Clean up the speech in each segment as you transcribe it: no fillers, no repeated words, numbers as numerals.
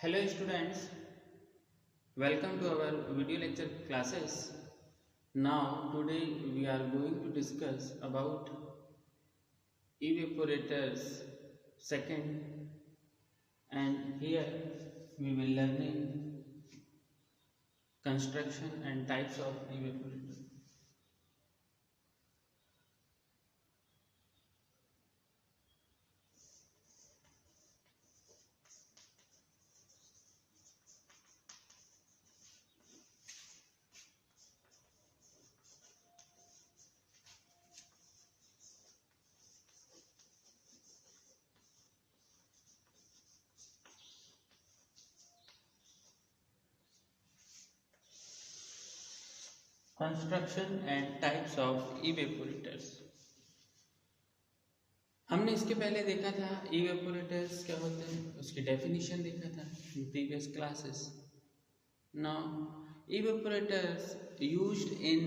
Hello students, welcome to our video lecture classes. Now today we are going to discuss about evaporators second, and here we will learning construction and types of evaporator. Construction and types of evaporators. हमने इसके पहले देखा था evaporators क्या होते हैं, उसकी definition देखा था in previous classes. Now evaporators used in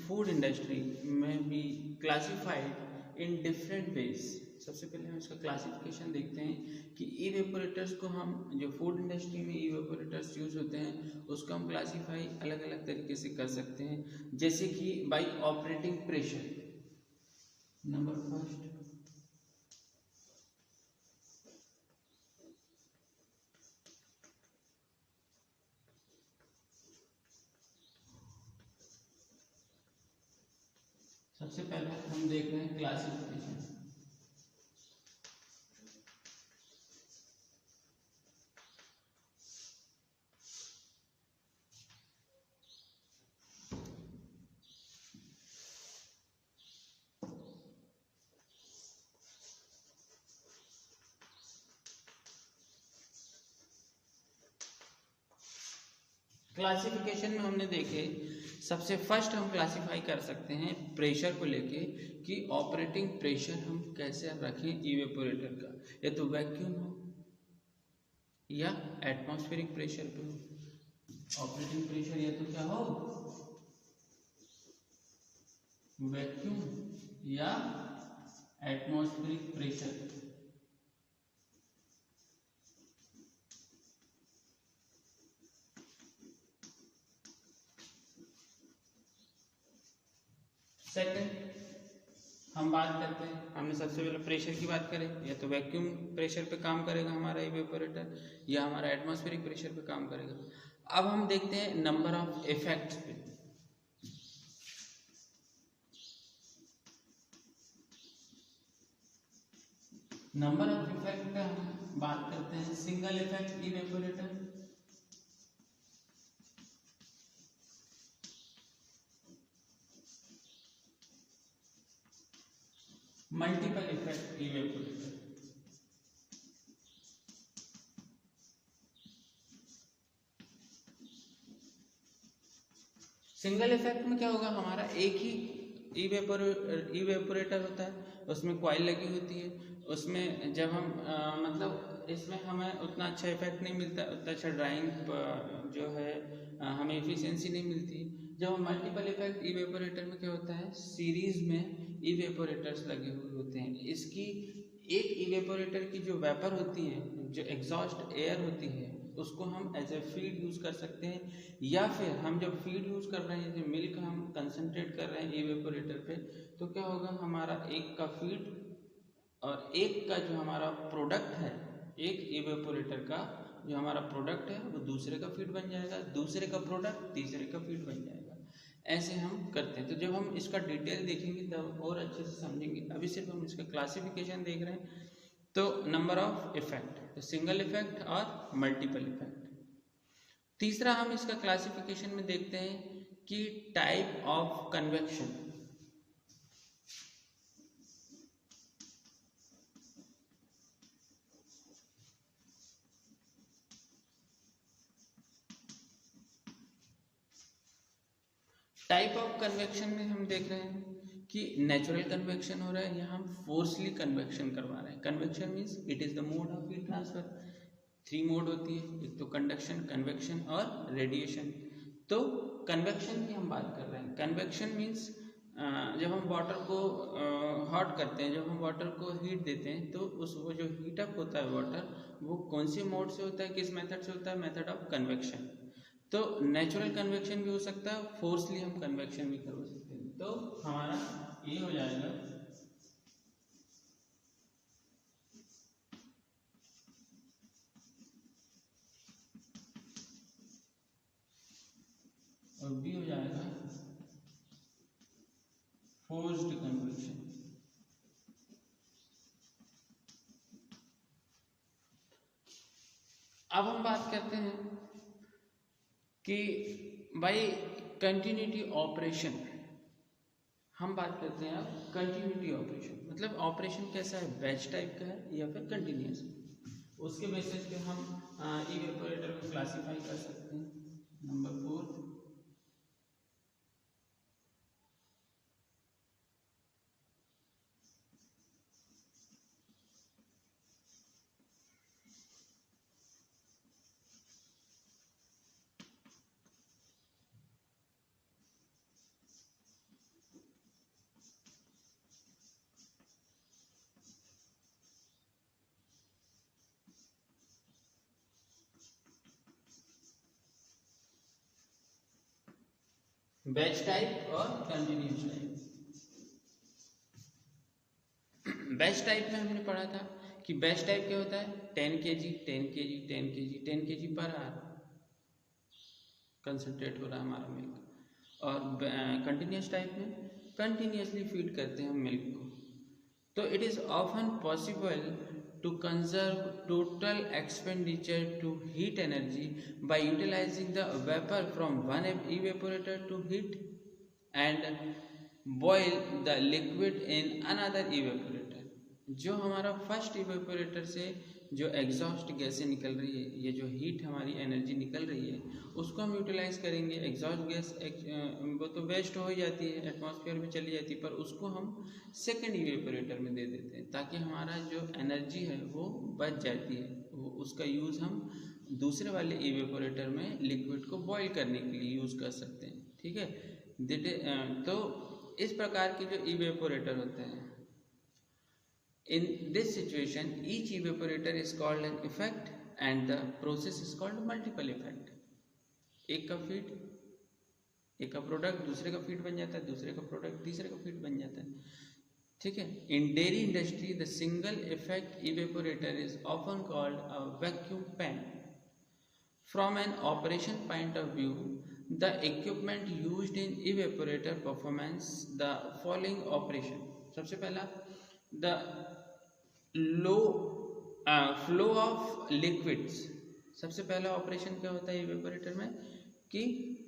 food industry में be classified in different ways. सबसे पहले हम इसका क्लासिफिकेशन देखते हैं कि इवेपोरेटर्स को हम जो फूड इंडस्ट्री में इवेपोरेटर्स यूज होते हैं उसको हम क्लासिफाई अलग अलग तरीके से कर सकते हैं, जैसे कि bye operating pressure. Number first, सबसे पहले हम देख रहे हैं क्लासिफिकेशन. क्लासिफिकेशन में हमने देखे सबसे फर्स्ट हम क्लासिफाई कर सकते हैं प्रेशर को लेके कि ऑपरेटिंग प्रेशर हम कैसे रखें इवेपोरेटर का, या तो वैक्यूम हो या एटमॉस्फेरिक प्रेशर पे हो. ऑपरेटिंग प्रेशर या तो क्या हो, वैक्यूम या एटमॉस्फेरिक प्रेशर. सेकंड हम बात करते हैं, हमने सबसे पहले प्रेशर की बात करें, या तो वैक्यूम प्रेशर पे काम करेगा हमारा इवेपोरेटर या हमारा एटमॉस्फेरिक प्रेशर पे काम करेगा. अब हम देखते हैं नंबर ऑफ इफेक्ट्स पे. नंबर ऑफ इफेक्ट पे हम बात करते हैं single effect evaporator, multiple effect evaporator. Single effect में क्या होगा, हमारा एक ही इवेपोरेटर होता है, उसमें कॉइल लगी होती है, उसमें जब हम मतलब इसमें हमें उतना अच्छा इफेक्ट नहीं मिलता, उतना अच्छा ड्राइंग जो है हमें एफिशिएंसी नहीं मिलती. जब हम मल्टीपल इफेक्ट इवेपोरेटर में क्या होता है, सीरीज में इवेपोरेटर्स लगे हुए होते हैं. इसकी एक इवेपोरेटर की जो वेपर होती है, जो एग्जॉस्ट एयर होती है, उसको हम एज ए फीड यूज कर सकते हैं, या फिर हम जब फीड यूज कर रहे हैं, जो मिल्क हम कंसंट्रेट कर रहे हैं इवेपोरेटर पे, तो क्या होगा, हमारा एक का फीड और एक का जो हमारा प्रोडक्ट है, एक इवेपोरेटर का जो हमारा प्रोडक्ट है वो दूसरे का फीड बन जाएगा, दूसरे का प्रोडक्ट तीसरे का फीड बन जाएगा. ऐसे हम करते हैं. तो जब हम इसका डिटेल देखेंगे तब और अच्छे से समझेंगे. अभी सिर्फ हम इसका क्लासिफिकेशन देख रहे हैं. तो नंबर ऑफ इफेक्ट, तो सिंगल इफेक्ट और मल्टीपल इफेक्ट. तीसरा हम इसका क्लासिफिकेशन में देखते हैं कि type of convection. Type of convection में हम देख रहे हैं कि नेचुरल कन्वेक्शन हो रहा है या हम फोर्सली कन्वेक्शन करवा रहे हैं. Convection means it is the mode of heat transfer. 3 mode होती है, एक तो कंडक्शन, कन्वेक्शन और रेडिएशन. तो कन्वेक्शन की हम बात कर रहे हैं. कन्वेक्शन मीन्स जब हम वाटर को हॉट करते हैं, जब हम वाटर को हीट देते हैं, तो उस वो जो हीट अप होता है वाटर, वो कौन से मोड से होता है, किस मेथड से होता है? Method of convection. तो नेचुरल कन्वेक्शन भी हो सकता है, फोर्सली हम कन्वेक्शन भी कर सकते हैं। तो हमारा ये हो जाएगा और बी हो जाएगा फोर्स्ड कन्वेक्शन। अब हम बात करते हैं कि भाई कंटिन्यूटी ऑपरेशन, हम बात करते हैं अब कंटिन्यूटी ऑपरेशन, मतलब ऑपरेशन कैसा है, बैच टाइप का है या फिर कंटिन्यूस। उसके बेसिस पे हम इवेपोरेटर को क्लासिफाई कर सकते हैं। नंबर 4, बैच टाइप और कंटिन्यूस टाइप। बैच टाइप में हमने पढ़ा था कि बैच टाइप क्या होता है, 10 kg 10 kg 10 kg 10 kg per hour concentrate हो रहा है हमारा मिल्क। और कंटिन्यूस टाइप में कंटिन्यूसली फीड करते हैं हम मिल्क को। तो it is often possible to conserve total expenditure to heat energy by utilizing the vapor from one evaporator to heat and boil the liquid in another evaporator। जो हमारा first evaporator से जो exhaust गैसें निकल रही है, ये जो हीट हमारी एनर्जी निकल रही है, उसको हम यूटिलाइज करेंगे। एग्जॉस्ट गैस वो तो वेस्ट हो ही जाती है, एटमॉस्फेयर में चली जाती है, पर उसको हम सेकेंड इवेपोरेटर में दे देते हैं ताकि हमारा जो एनर्जी है वो बच जाती है, वो उसका यूज़ हम दूसरे वाले इवेपोरेटर में लिक्विड को बॉईल करने के लिए यूज़ कर सकते हैं। ठीक है, तो इस प्रकार के जो इवेपोरेटर होते हैं, in this situation each evaporator is called an effect and the process is called multiple effect। एक का फीड, एक का प्रोडक्ट दूसरे का फीड बन जाता है, दूसरे का प्रोडक्ट तीसरे का फीड बन जाता है। ठीक है, in dairy industry the single effect evaporator is often called a vacuum pan. From an operation point of view the equipment used in evaporator performance the following operation. सबसे पहला the low flow of liquids. सबसे पहला operation क्या होता है evaporator में कि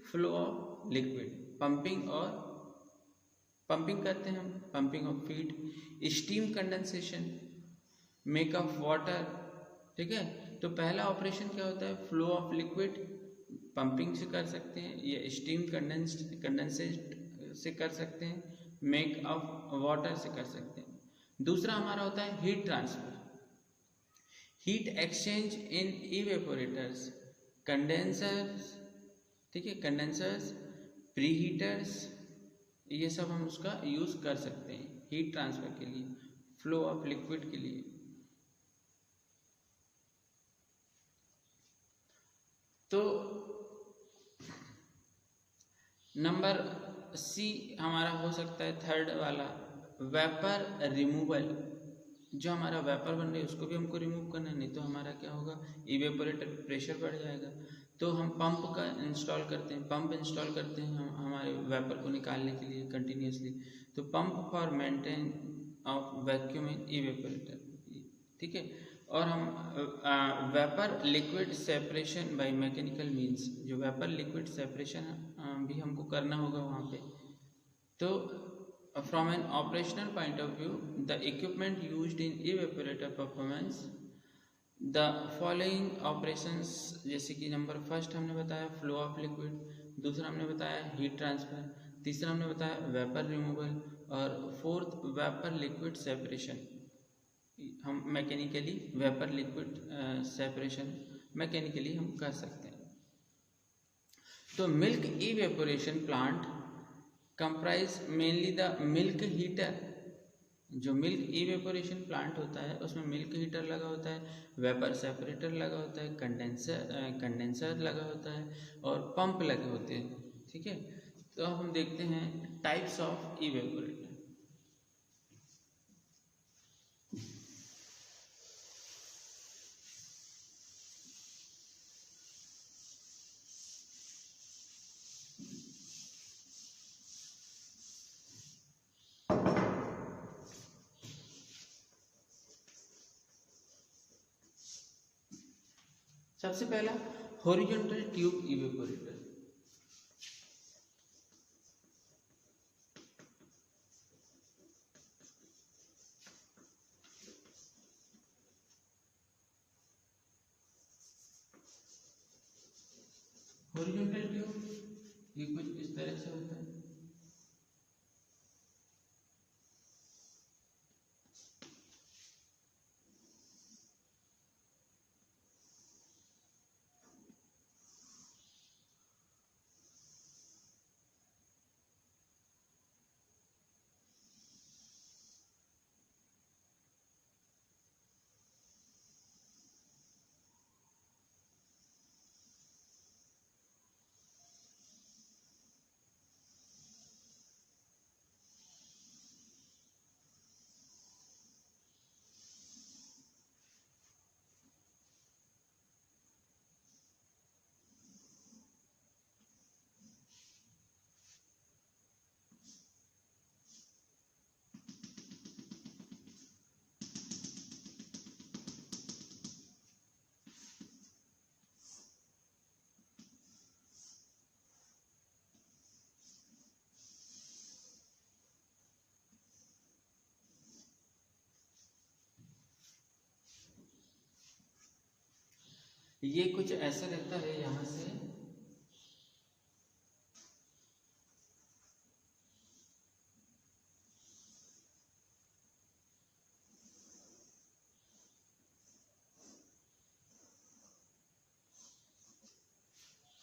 flow of liquid, pumping करते हैं हम, pumping of feed, steam condensation, make of water. ठीक है, तो पहला ऑपरेशन क्या होता है, फ्लो ऑफ लिक्विड, पंपिंग से कर सकते हैं, या स्टीम कंडेंसेट से कर सकते हैं, मेक ऑफ वाटर से कर सकते हैं। दूसरा हमारा होता है हीट ट्रांसफर, हीट एक्सचेंज इन इवेपोरेटर्स, कंडेंसर्स। ठीक है, कंडेंसर्स, प्री हीटर्स, ये सब हम उसका यूज कर सकते हैं हीट ट्रांसफर के लिए, फ्लो ऑफ लिक्विड के लिए। तो नंबर सी हमारा हो सकता है थर्ड वाला, वेपर रिमूवल। जो हमारा वेपर बन रही है उसको भी हमको रिमूव करना है, नहीं तो हमारा क्या होगा, इवेपोरेटर प्रेशर बढ़ जाएगा। तो हम पंप का इंस्टॉल करते हैं, पंप इंस्टॉल करते हैं हम हमारे वेपर को निकालने के लिए कंटिन्यूसली। तो pump for maintain of vacuum in evaporator. ठीक है, और हम vapour liquid separation by mechanical means, जो वेपर लिक्विड सेपरेशन भी हमको करना होगा वहाँ पे। तो from an operational point of view the equipment used in evaporator performance the following operations, जैसे कि नंबर फर्स्ट हमने बताया फ्लो ऑफ लिक्विड, दूसरा हमने बताया हीट ट्रांसफर, तीसरा हमने बताया वेपर रिमूवल, और फोर्थ वेपर लिक्विड सेपरेशन। हम mechanically vapour liquid separation mechanically हम कर सकते हैं। तो milk evaporation plant comprise mainly the milk heater. जो मिल्क इवेपोरेशन प्लांट होता है उसमें मिल्क हीटर लगा होता है, वेपर सेपरेटर लगा होता है, कंडेंसर लगा होता है और पंप लगे होते हैं। ठीक है, तो अब हम देखते हैं टाइप्स ऑफ इवेपोरेटर। सबसे पहला horizontal tube evaporator. Horizontal tube ये कुछ इस तरह से होता है। ये कुछ ऐसा रहता है, यहाँ से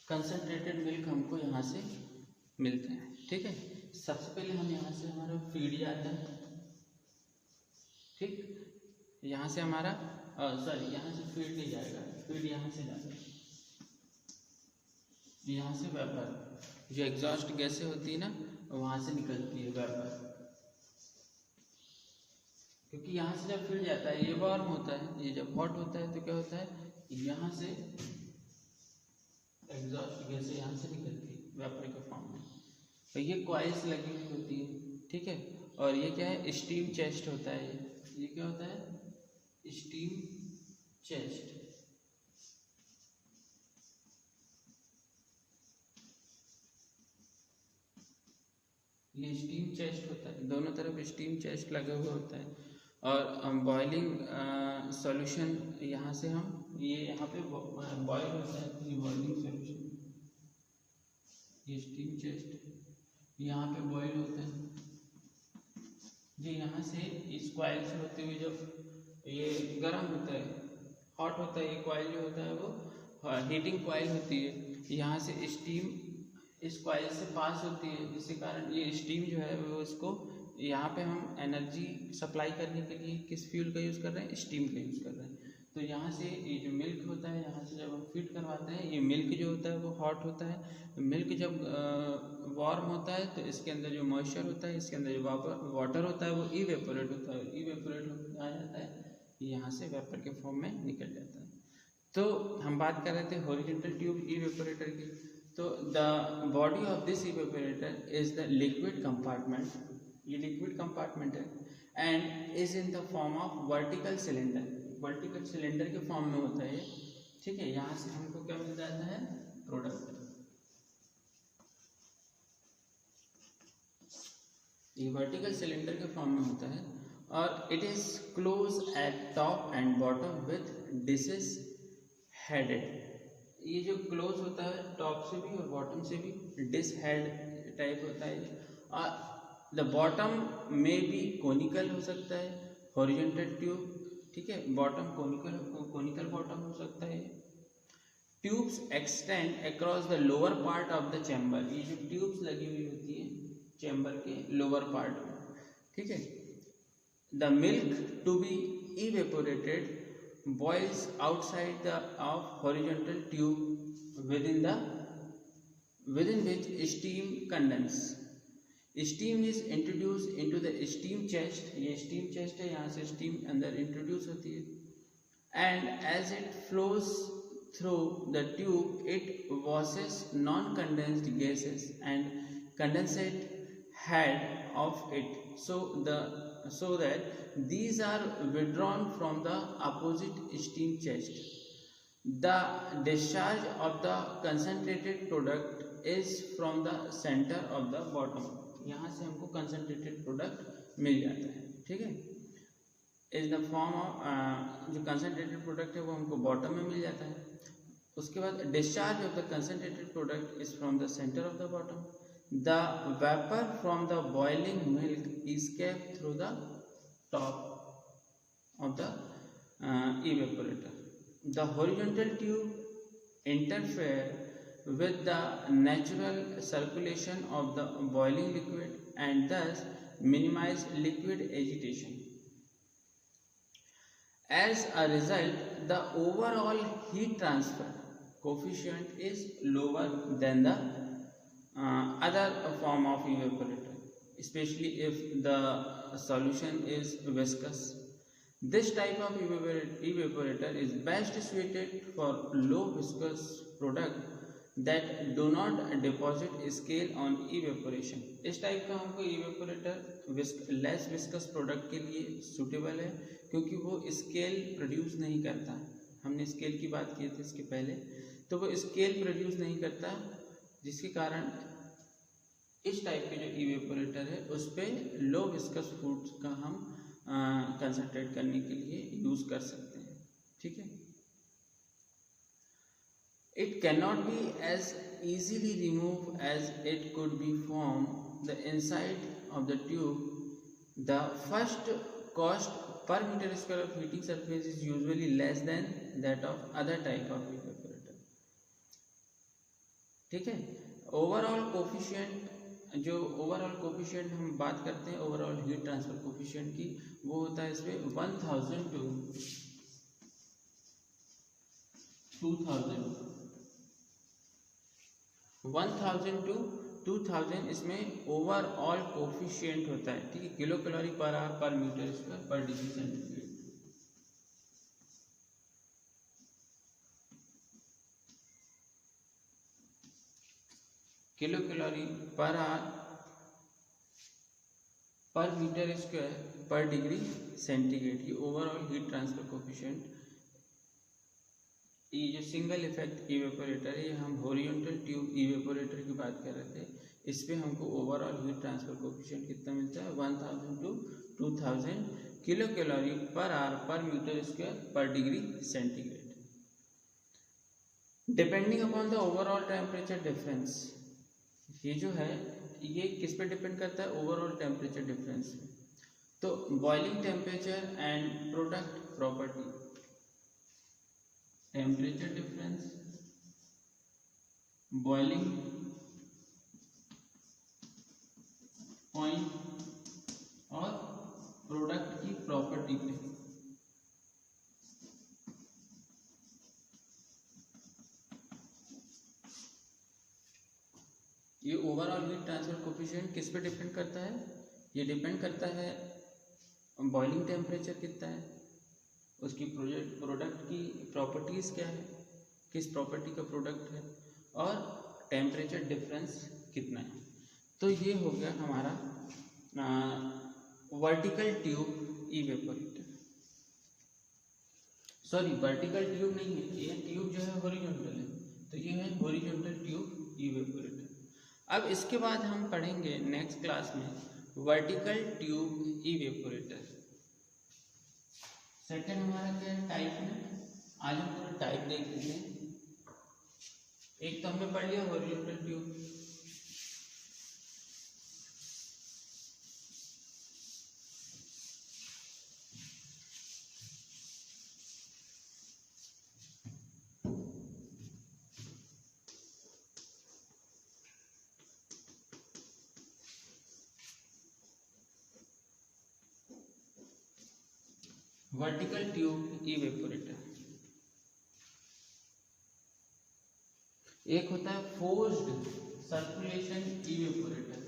कंसंट्रेटेड मिल्क हमको यहाँ से मिलता है। ठीक है, सबसे पहले हम यहाँ से हमारा फीड जाता है। ठीक, यहाँ से हमारा यहाँ से फीड नहीं जाएगा, फीड यहाँ से जाता है। यहाँ से वेपर, जो एग्जॉस्ट गैसें होती है ना, वहाँ से निकलती है वेपर। क्योंकि यहाँ से जब फीड जाता है ये वार्म होता है, ये जब हॉट होता है तो क्या होता है, यहाँ से एग्जॉस्ट गैसें यहाँ से निकलती है वेपर के फॉर्म में। तो ये कॉइल्स लगी हुई होती है। ठीक है, और ये क्या है, स्टीम चेस्ट होता है। ये क्या होता है, स्टीम चेस्ट। ये स्टीम चेस्ट होता है, दोनों तरफ स्टीम चेस्ट लगा हुआ होता है। और बॉइलिंग सॉल्यूशन यहाँ से हम यहाँ पे बॉयल होता है, ये बॉइलिंग सॉल्यूशन, ये स्टीम चेस्ट यहाँ पे बॉयल होता है। जो यहाँ से इस कॉइल से होते हुए जब ये गर्म होता है, हॉट होता है, ये कॉइल जो होता है वो हीटिंग कॉइल होती है। यहाँ से स्टीम इस कॉइल से पास होती है, जिसके कारण ये स्टीम जो है वो इसको यहाँ पे हम एनर्जी सप्लाई करने के लिए किस फ्यूल का यूज़ कर रहे हैं, स्टीम का यूज़ कर रहे हैं। तो यहाँ से ये जो मिल्क होता है, यहाँ से जब हम फीड करवाते हैं, ये मिल्क जो होता है वो हॉट होता है। मिल्क जब वार्म होता है तो इसके अंदर जो मॉइस्चर होता है, इसके अंदर जो वाटर होता है वो इवेपोरेट होता है, इवेपोरेट आ जाता है, यहाँ से वेपर के फॉर्म में निकल जाता है। तो हम बात कर रहे थे हॉरिजॉन्टल ट्यूब इवेपोरेटर की। तो the body of this evaporator is the liquid compartment, ये लिक्विड कंपार्टमेंट है, and is in the form of vertical cylinder, vertical cylinder के फॉर्म में होता है। ठीक है, यहाँ से हमको क्या मिल जाता है, प्रोडक्ट। ये वर्टिकल सिलेंडर के फॉर्म में होता है और it is close eight top and bottom with dishes headed. ये जो क्लोज होता है टॉप से भी और बॉटम से भी, डिश हेड टाइप होता है। और द बॉटम में भी कोनिकल हो सकता है, हॉरिजॉन्टल ट्यूब। ठीक है, बॉटम कोनिकल बॉटम हो सकता है। Tubes extend across the lower part of the chamber, ये जो ट्यूब्स लगी हुई होती है चेम्बर के लोअर पार्ट में, ठीक है। The milk to be evaporated boils outside the of horizontal tube within which steam condense. Steam is introduced into the steam chest. ये steam chest है, यहाँ से steam अंदर introduce होती है, and as it flows through the tube it washes non-condensed gases and condensate head of it, so that these are withdrawn from the opposite steam chest. The discharge of the concentrated product is from the center of the bottom. यहाँ से हमको concentrated product मिल जाता है, ठीक है। Is the form of जो concentrated product है वो हमको बॉटम में मिल जाता है। उसके बाद discharge of the concentrated product is from the centre of the bottom. The vapour from the boiling milk is kept through the top of the evaporator. The horizontal tube interfere with the natural circulation of the boiling liquid and thus minimize liquid agitation. As a result, the overall heat transfer coefficient is lower than the other form of evaporator, especially if the solution is viscous. This type of evaporator is best suited for low viscous product that do not deposit scale on evaporation. इस type का हमको evaporator less viscous product के लिए suitable है, क्योंकि वो scale produce नहीं करता। हमने स्केल की बात की थी इसके पहले, तो वो स्केल प्रोड्यूस नहीं करता, जिसके कारण इस टाइप के जो इवेपोरेटर है उस पर लो विस्कस फूड्स का हम कंसंट्रेट करने के लिए यूज़ कर सकते हैं, ठीक है। It cannot be as easily removed as it could be from the inside of the tube. The first cost per meter square of heating surface is usually less than that of other type of evaporator, ठीक है। Overall coefficient, जो overall coefficient हम बात करते हैं overall heat transfer coefficient की, वो होता है इसमें 1000 to 2000 इसमें ओवरऑल कोफिशिएंट होता है, ठीक है। किलो कैलोरी पर आवर पर मीटर स्क्वायर पर degree centigrade. Kilo calorie per hour पर मीटर स्क्वायर पर डिग्री सेंटीग्रेड, ये ओवरऑल हीट ट्रांसफर कोफिशिएंट। ये जो सिंगल इफेक्ट इवेपोरेटर है, ये हम हॉरिजॉन्टल ट्यूब इवेपोरेटर की बात कर रहे थे, इस पे हमको ओवरऑल हीट ट्रांसफर कोफिशिएंट कितना मिलता है, 1000 to 2000 kilo calorie per hour पर मीटर स्क्वायर पर degree centigrade, depending upon the overall temperature difference. ये जो है ये किस पे डिपेंड करता है, ओवरऑल टेम्परेचर डिफरेंस। तो boiling temperature and product property, temperature difference, boiling point और प्रोडक्ट की प्रॉपर्टी पे ये ओवरऑल हीट ट्रांसफर कोफिशिएंट किस पे डिपेंड करता है, ये डिपेंड करता है बॉइलिंग टेम्परेचर कितना है, उसकी प्रोडक्ट की प्रॉपर्टीज़ क्या है, किस प्रॉपर्टी का प्रोडक्ट है, और टेम्परेचर डिफरेंस कितना है। तो ये हो गया हमारा vertical tube evaporator. Sorry, vertical tube नहीं है, ये ट्यूब जो है हॉरिजॉन्टल है, तो ये है हॉरिजॉन्टल ट्यूब इवेपोरेटर। अब इसके बाद हम पढ़ेंगे नेक्स्ट क्लास में वर्टिकल ट्यूब इवेपोरेटर। सेकंड हमारा क्या है, टाइप में। आज हम पूरा टाइप देख लेते हैं। एक तो हमने पढ़ लिया horizontal tube, vertical tube evaporator, एक होता है forced circulation evaporator.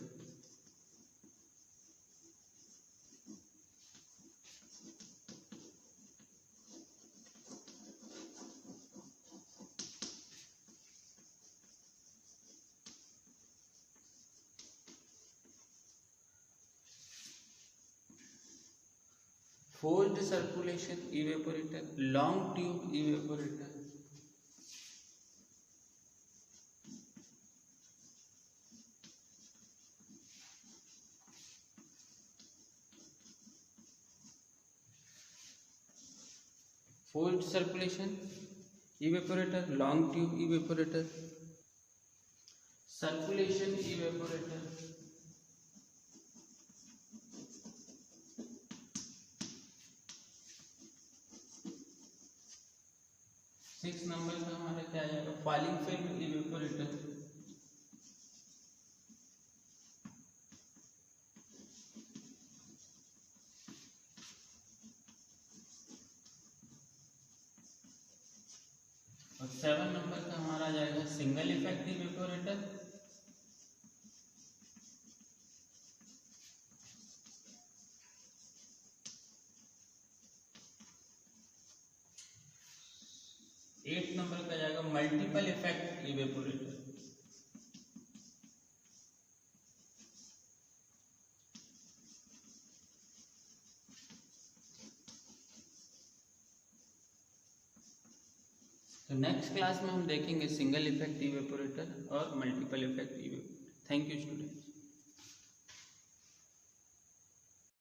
Forced circulation evaporator, long tube evaporator. Forced circulation evaporator, long tube evaporator, circulation evaporator, 6 number का हमारा क्या आ जाएगा, फॉलिंग फिल्म इवेपोरेटर। और 7 नंबर का हमारा आ जाएगा सिंगल इफेक्ट इवेपोरेटर। एट नंबर का जाएगा मल्टीपल इफेक्ट इवेपोरेटर। तो नेक्स्ट क्लास में हम देखेंगे सिंगल इफेक्ट इवेपोरेटर और multiple effect evaporator. Thank you students.